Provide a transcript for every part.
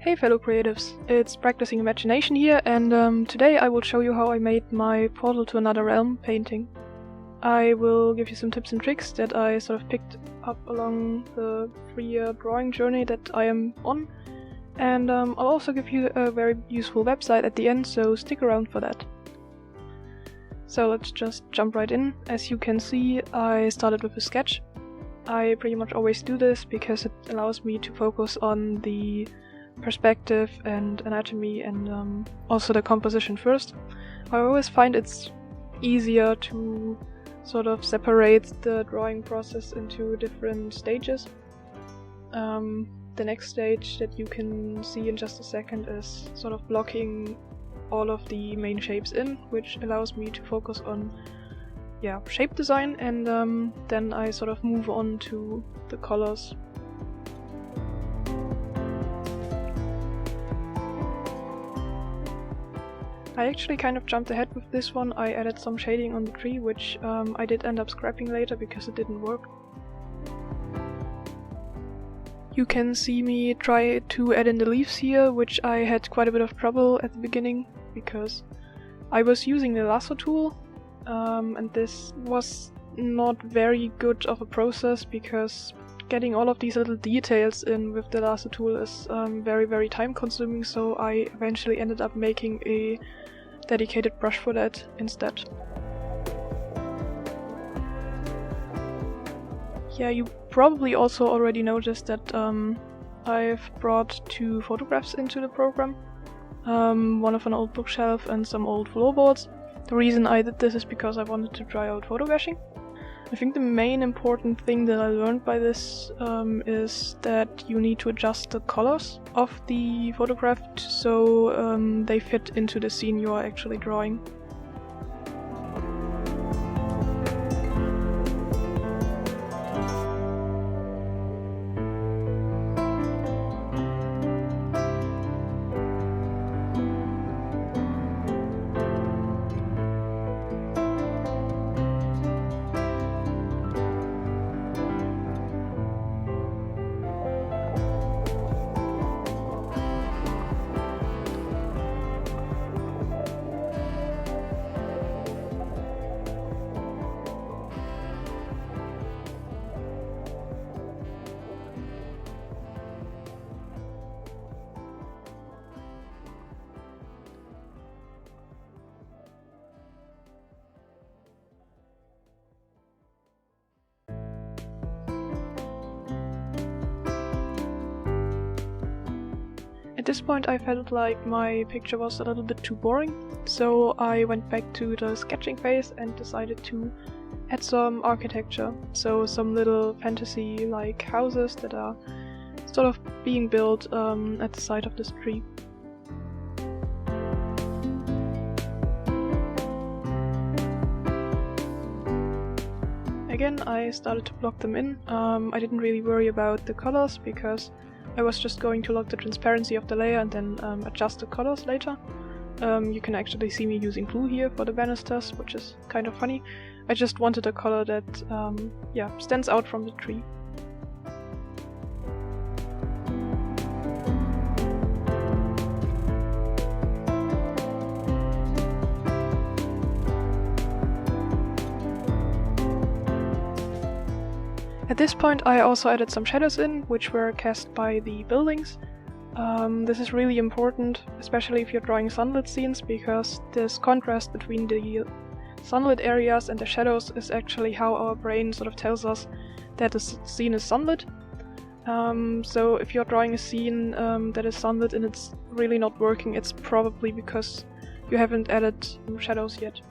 Hey fellow creatives, it's Practicing Imagination here, and today I will show you how I made my Portal to Another Realm painting. I will give you some tips and tricks that I sort of picked up along the 3-year drawing journey that I am on, and I'll also give you a very useful website at the end, so stick around for that. So let's just jump right in. As you can see, I started with a sketch. I pretty much always do this because it allows me to focus on the perspective and anatomy and also the composition first. I always find it's easier to sort of separate the drawing process into different stages. The next stage that you can see in just a second is sort of blocking all of the main shapes in, which allows me to focus on shape design, and then I sort of move on to the colors. I actually kind of jumped ahead with this one. I added some shading on the tree, which I did end up scrapping later because it didn't work. You can see me try to add in the leaves here, which I had quite a bit of trouble at the beginning because I was using the lasso tool, and this was not very good of a process because getting all of these little details in with the lasso tool is very time consuming, so I eventually ended up making a dedicated brush for that instead. Yeah, you probably also already noticed that I've brought 2 photographs into the program, one of an old bookshelf and some old floorboards. The reason I did this is because I wanted to try out photo bashing. I think the main important thing that I learned by this is that you need to adjust the colors of the photograph so they fit into the scene you are actually drawing. At this point I felt like my picture was a little bit too boring, so I went back to the sketching phase and decided to add some architecture, so some little fantasy-like houses that are sort of being built at the side of this tree. Again, I started to block them in. I didn't really worry about the colors because I was just going to lock the transparency of the layer and then adjust the colors later. You can actually see me using blue here for the banisters, which is kind of funny. I just wanted a color that stands out from the tree. At this point I also added some shadows in, which were cast by the buildings. This is really important, especially if you're drawing sunlit scenes, because this contrast between the sunlit areas and the shadows is actually how our brain sort of tells us that the scene is sunlit. So if you're drawing a scene that is sunlit and it's really not working, it's probably because you haven't added shadows yet.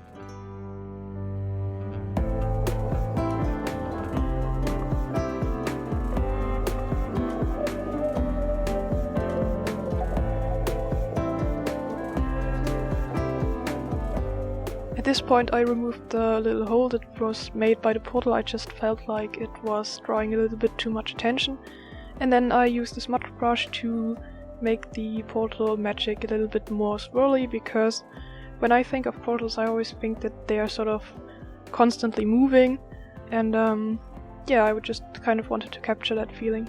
At this point I removed the little hole that was made by the portal. I just felt like it was drawing a little bit too much attention. And then I used the smudge brush to make the portal magic a little bit more swirly, because when I think of portals I always think that they are sort of constantly moving, and I would just kind of wanted to capture that feeling.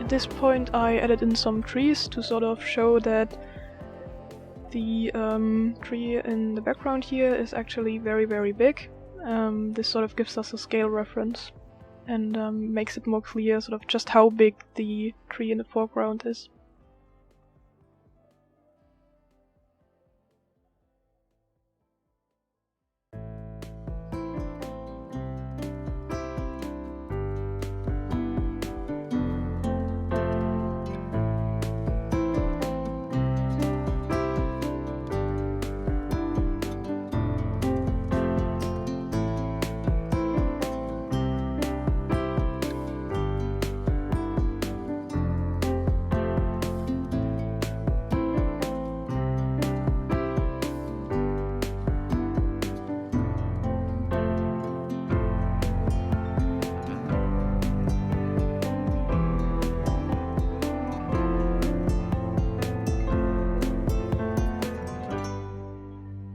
At this point I added in some trees to sort of show that the tree in the background here is actually very, very big. This sort of gives us a scale reference and makes it more clear sort of just how big the tree in the foreground is.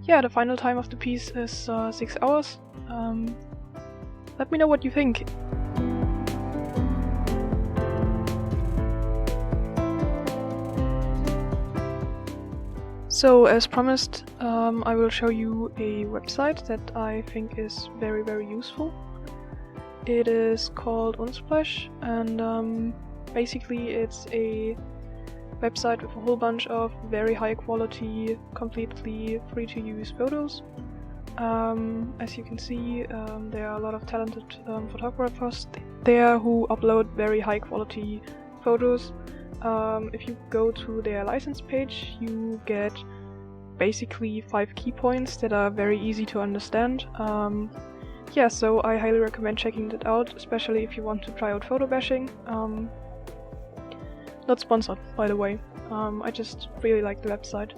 Yeah, the final time of the piece is 6 hours. Let me know what you think. So, as promised, I will show you a website that I think is very, very useful. It is called Unsplash, and basically it's a website with a whole bunch of very high quality, completely free to use photos. As you can see, there are a lot of talented photographers there who upload very high quality photos. If you go to their license page, you get basically 5 key points that are very easy to understand. Yeah, so I highly recommend checking that out, especially if you want to try out photo bashing. Not sponsored, by the way. I just really like the website.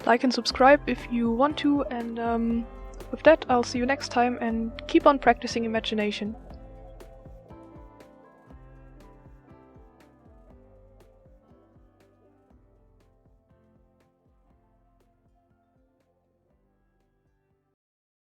Like and subscribe if you want to, and with that I'll see you next time, and keep on practicing imagination.